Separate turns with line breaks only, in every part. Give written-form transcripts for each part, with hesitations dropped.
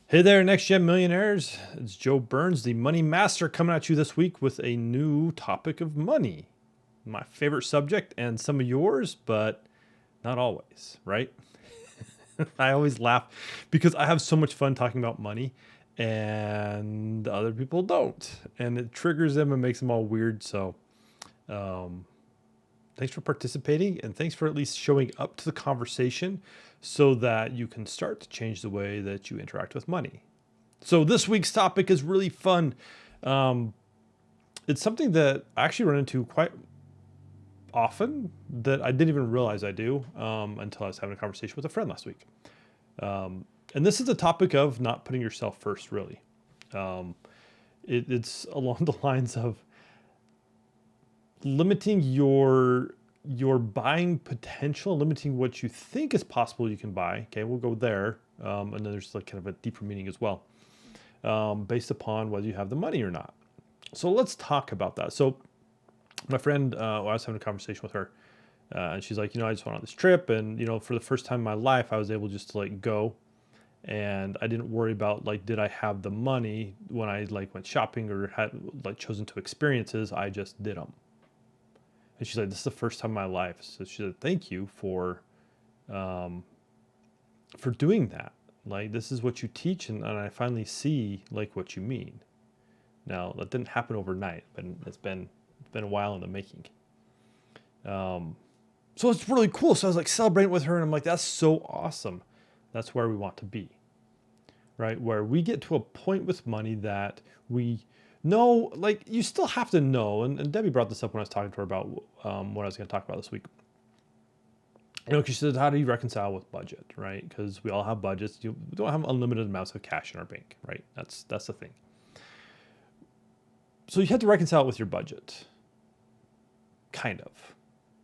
Hey there, Next Gen Millionaires. It's Joe Burns, the Money Master, coming at you this week with a new topic of money. My favorite subject and some of yours, but not always, right? I always laugh because I have so much fun talking about money and other people don't. And it triggers them and makes them all weird. So, um, thanks for participating and thanks for at least showing up to the conversation so that you can start to change the way that you interact with money. So this week's topic is really fun. Um, it's something that I actually run into quite often that I didn't even realize I do until I was having a conversation with a friend last week. And this is the topic of not putting yourself first, really. Um, it's along the lines of limiting your buying potential, limiting what you think is possible you can buy. Okay, we'll go there. And then there's like kind of a deeper meaning as well, based upon whether you have the money or not. So let's talk about that. So my friend, I was having a conversation with her, and she's like, I just went on this trip, and for the first time in my life, I was able just to like go, and I didn't worry about like, did I have the money when I like went shopping or had like chosen to experiences. I just did them. And she's like, this is the first time in my life. So she said, thank you um, for doing that. Like, this is what you teach, and I finally see like what you mean. Now that didn't happen overnight, but it's been a while in the making. So it's really cool. So I was like celebrating with her, and I'm like, that's so awesome. That's where we want to be, right? Where we get to a point with money that we know, like you still have to know. And Debbie brought this up when I was talking to her about what I was going to talk about this week. She said, how do you reconcile with budget, right? Because we all have budgets. We don't have unlimited amounts of cash in our bank, right? That's the thing. So you have to reconcile it with your budget, kind of,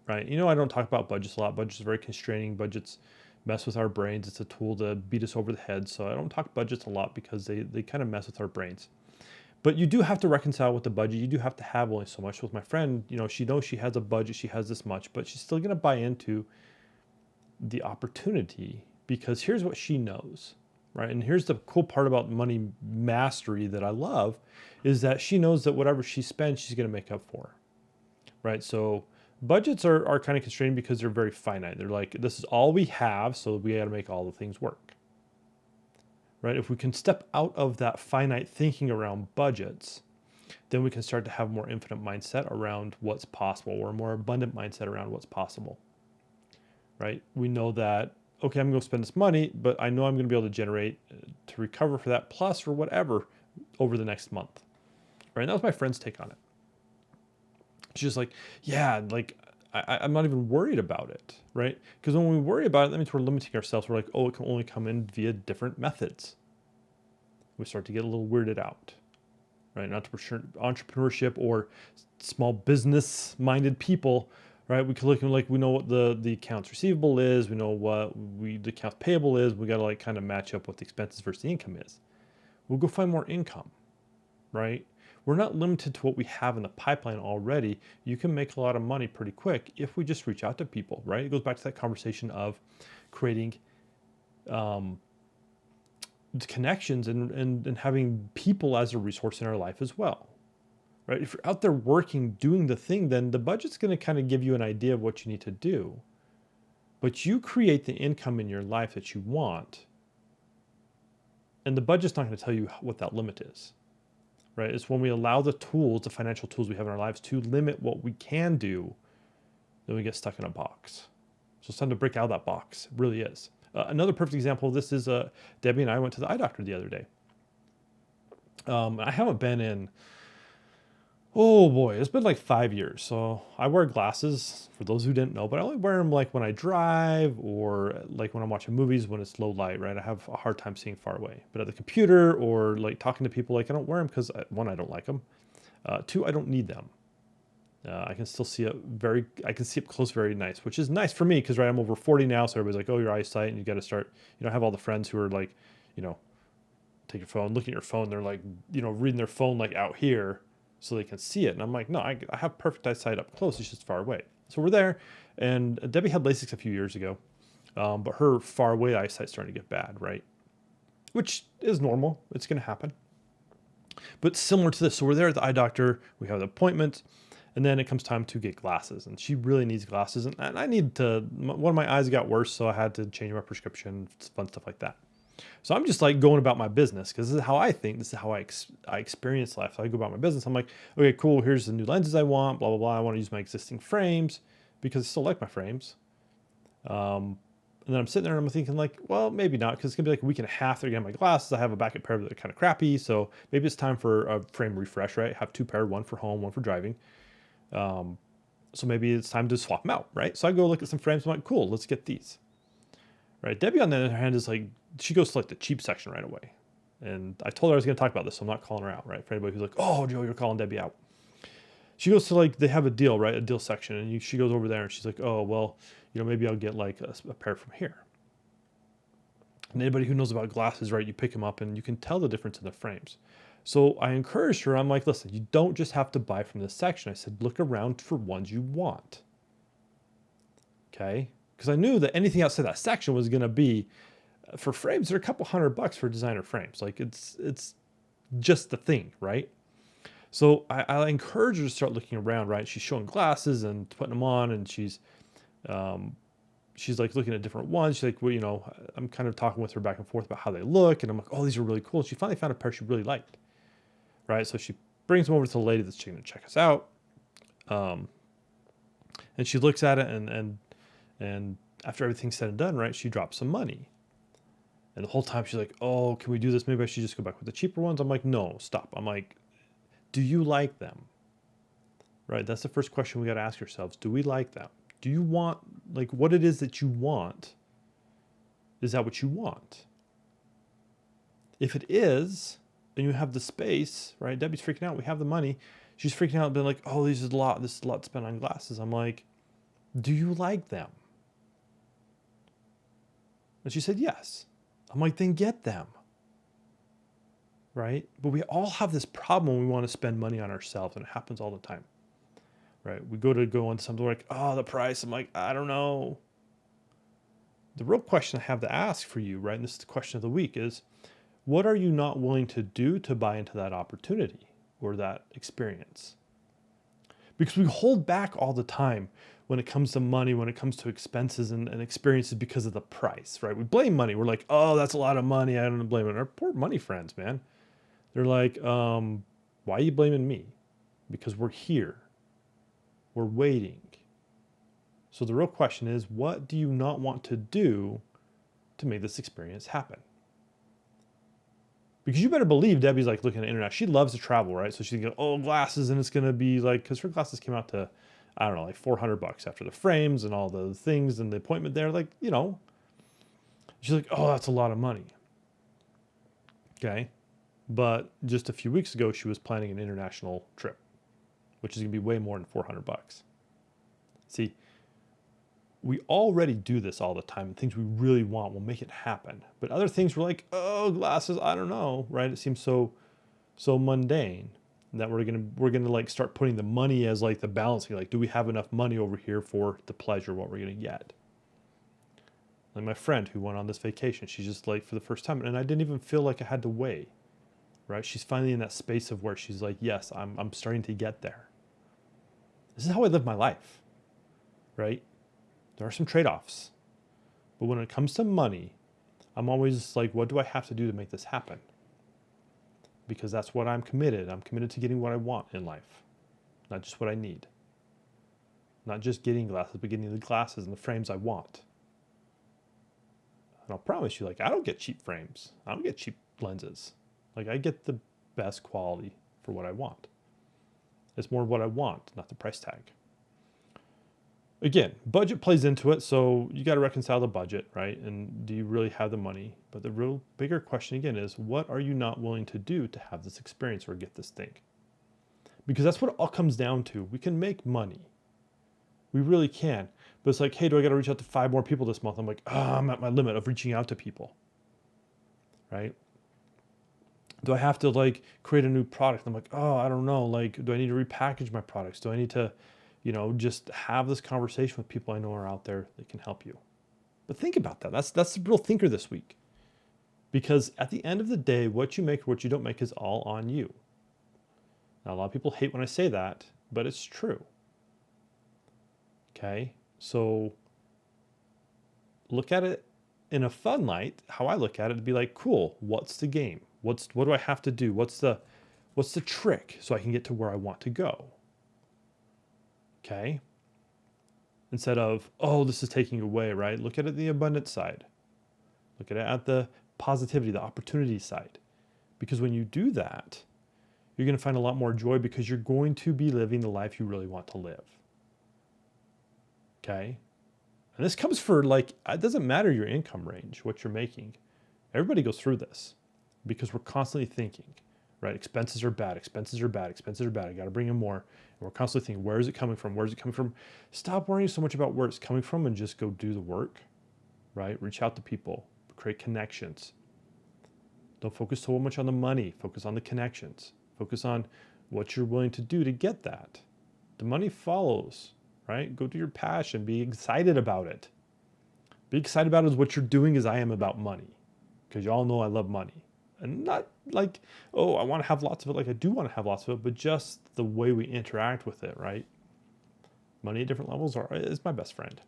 right? I don't talk about budgets a lot. Budgets are very constraining. Budgets mess with our brains. It's a tool to beat us over the head. So I don't talk budgets a lot because they kind of mess with our brains. But you do have to reconcile with the budget. You do have to have only so much. With my friend, she knows she has a budget. She has this much, but she's still going to buy into the opportunity because here's what she knows, right? And here's the cool part about money mastery that I love is that she knows that whatever she spends, she's going to make up for, right? So budgets are kind of constrained because they're very finite. They're like, this is all we have, so we got to make all the things work, right? If we can step out of that finite thinking around budgets, then we can start to have more infinite mindset around what's possible or a more abundant mindset around what's possible, right? We know that, okay, I'm going to spend this money, but I know I'm going to be able to generate to recover for that plus or whatever over the next month, right? And that was my friend's take on it. She's just like, yeah, like I'm not even worried about it, right? Because when we worry about it, that means we're limiting ourselves. We're like, oh, it can only come in via different methods. We start to get a little weirded out, right? Entrepreneurship or small business minded people, right? We could look like we know what the accounts receivable is, we know what the accounts payable is. We got to like kind of match up what the expenses versus the income is. We'll go find more income, right? We're not limited to what we have in the pipeline already. You can make a lot of money pretty quick if we just reach out to people, right? It goes back to that conversation of creating connections and having people as a resource in our life as well, right? If you're out there working, doing the thing, then the budget's going to kind of give you an idea of what you need to do. But you create the income in your life that you want, and the budget's not going to tell you what that limit is. Right? It's when we allow the tools, the financial tools we have in our lives to limit what we can do, then we get stuck in a box. So it's time to break out of that box. It really is. Another perfect example of this is Debbie and I went to the eye doctor the other day. I haven't been in, oh boy, it's been like 5 years. So I wear glasses for those who didn't know, but I only wear them like when I drive or like when I'm watching movies when it's low light, right? I have a hard time seeing far away. But at the computer or like talking to people, like I don't wear them because one, I don't like them. Two, I don't need them. I can still see I can see up close very nice, which is nice for me because right, I'm over 40 now. So everybody's like, oh, your eyesight, and you got to start, I have all the friends who are like, take your phone, look at your phone. They're like, reading their phone like out here so they can see it. And I'm like, no, I have perfect eyesight up close. It's just far away. So we're there. And Debbie had LASIK a few years ago, but her far away eyesight's starting to get bad, right? which is normal. It's going to happen. But similar to this, so we're there at the eye doctor, we have the appointment, and then it comes time to get glasses. And she really needs glasses. And I need to, one of my eyes got worse, so I had to change my prescription, fun stuff like that. So I'm just like going about my business because this is how I think. This is how I experience life. So I go about my business. I'm like, okay, cool. Here's the new lenses I want, blah, blah, blah. I want to use my existing frames because I still like my frames. And then I'm sitting there and I'm thinking like, well, maybe not, because it's gonna be like a week and a half. They're getting my glasses. I have a backup pair that are kind of crappy. So maybe it's time for a frame refresh, right? Have two pair, one for home, one for driving. So maybe it's time to swap them out, right? So I go look at some frames. I'm like, cool, let's get these. Right? Debbie, on the other hand, is like, she goes to like the cheap section right away. And I told her I was going to talk about this, so I'm not calling her out, right? For anybody who's like, oh, Joe, you're calling Debbie out. She goes to like, they have a deal, right? A deal section. And she goes over there and she's like, oh, well, maybe I'll get like a pair from here. And anybody who knows about glasses, right? You pick them up and you can tell the difference in the frames. So I encouraged her. I'm like, listen, you don't just have to buy from this section. I said, look around for ones you want. Okay? Because I knew that anything outside that section was going to be, for frames, they're a couple $100 for designer frames. Like it's just the thing, right? So I encourage her to start looking around, right? She's showing glasses and putting them on, and she's like looking at different ones. She's like, well, I'm kind of talking with her back and forth about how they look, and I'm like, oh, these are really cool. She finally found a pair she really liked, right? So she brings them over to the lady that's going to check us out, and she looks at it, and after everything's said and done, right, she drops some money. And the whole time she's like, oh, can we do this? Maybe I should just go back with the cheaper ones. I'm like, no, stop. I'm like, do you like them? Right? That's the first question we got to ask ourselves. Do we like them? Do you want, like, what it is that you want? Is that what you want? If it is, and you have the space, right? Debbie's freaking out. We have the money. She's freaking out, being like, oh, this is a lot to spend on glasses. I'm like, do you like them? And she said, yes. I'm like, then get them. Right? But we all have this problem when we want to spend money on ourselves, and it happens all the time. Right? We go on something like, oh, the price. I'm like, I don't know. The real question I have to ask for you, right? And this is the question of the week, is what are you not willing to do to buy into that opportunity or that experience? Because we hold back all the time when it comes to money, when it comes to expenses and experiences because of the price, right? We blame money. We're like, oh, that's a lot of money. I don't blame it. Our poor money friends, man. They're like, why are you blaming me? Because we're here. We're waiting. So the real question is, what do you not want to do to make this experience happen? Because you better believe Debbie's like looking at the internet. She loves to travel, right? So she's going, oh, glasses, and it's going to be like, because her glasses came out to, I don't know, like $400 after the frames and all the things and the appointment there. Like, she's like, oh, that's a lot of money. Okay. But just a few weeks ago, she was planning an international trip, which is going to be way more than $400. See, we already do this all the time. Things we really want will make it happen. But other things we're like, oh, glasses, I don't know, right? It seems so mundane that we're gonna like start putting the money as like the balancing. Like, do we have enough money over here for the pleasure, what we're gonna get? Like my friend who went on this vacation, she's just like, for the first time, and I didn't even feel like I had to weigh. Right? She's finally in that space of where she's like, yes, I'm starting to get there. This is how I live my life, right? There are some trade-offs. But when it comes to money, I'm always like, what do I have to do to make this happen? Because that's what I'm committed. I'm committed to getting what I want in life, not just what I need. Not just getting glasses, but getting the glasses and the frames I want. And I'll promise you, like, I don't get cheap frames. I don't get cheap lenses. Like, I get the best quality for what I want. It's more what I want, not the price tag. Again, budget plays into it, so you got to reconcile the budget, right? And do you really have the money? But the real bigger question again is, what are you not willing to do to have this experience or get this thing? Because that's what it all comes down to. We can make money. We really can. But it's like, hey, do I got to reach out to 5 more people this month? I'm like, I'm at my limit of reaching out to people, right? Do I have to like create a new product? I'm like, oh, I don't know. Like, do I need to repackage my products? Do I need to, just have this conversation with people I know are out there that can help you? But think about that. That's the real thinker this week. Because at the end of the day, what you make or what you don't make is all on you. Now, a lot of people hate when I say that, but it's true. Okay? So look at it in a fun light. How I look at it, to be like, cool, what's the game? What do I have to do? What's the trick so I can get to where I want to go? Okay? Instead of, oh, this is taking away, right? Look at it the abundance side. Look at it at the positivity, the opportunity side. Because when you do that, you're going to find a lot more joy because you're going to be living the life you really want to live. Okay? And this comes for it doesn't matter your income range, what you're making. Everybody goes through this because we're constantly thinking, right? Expenses are bad, expenses are bad, expenses are bad. I got to bring in more. And we're constantly thinking, where is it coming from? Where is it coming from? Stop worrying so much about where it's coming from and just go do the work, right? Reach out to people, create connections. Don't focus so much on the money. Focus on the connections. Focus on what you're willing to do to get that. The money follows, right? Go to your passion. Be excited about it. Be excited about it as what you're doing as I am about money. Because y'all know I love money. And not like, oh, I want to have lots of it. Like I do want to have lots of it, but just the way we interact with it, right? Money at different levels is my best friend.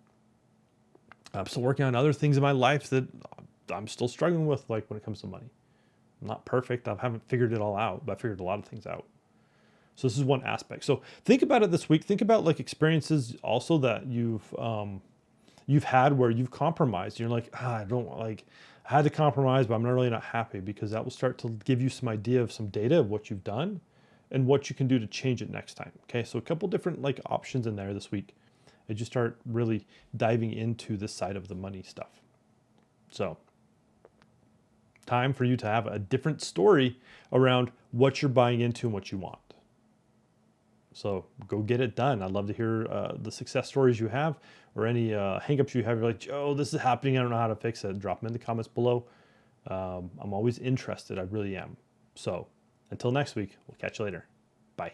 I'm still working on other things in my life that I'm still struggling with, like when it comes to money. I'm not perfect. I haven't figured it all out, but I figured a lot of things out. So this is one aspect. So think about it this week. Think about like experiences also that you've had where you've compromised. You're like, I don't like, I had to compromise, but I'm really not happy, because that will start to give you some idea of some data of what you've done and what you can do to change it next time. Okay. So a couple different like options in there this week as you start really diving into this side of the money stuff. So time for you to have a different story around what you're buying into and what you want. So go get it done. I'd love to hear the success stories you have, or any hangups you have. You're like, Joe, this is happening. I don't know how to fix it. Drop them in the comments below. I'm always interested. I really am. So until next week, we'll catch you later. Bye.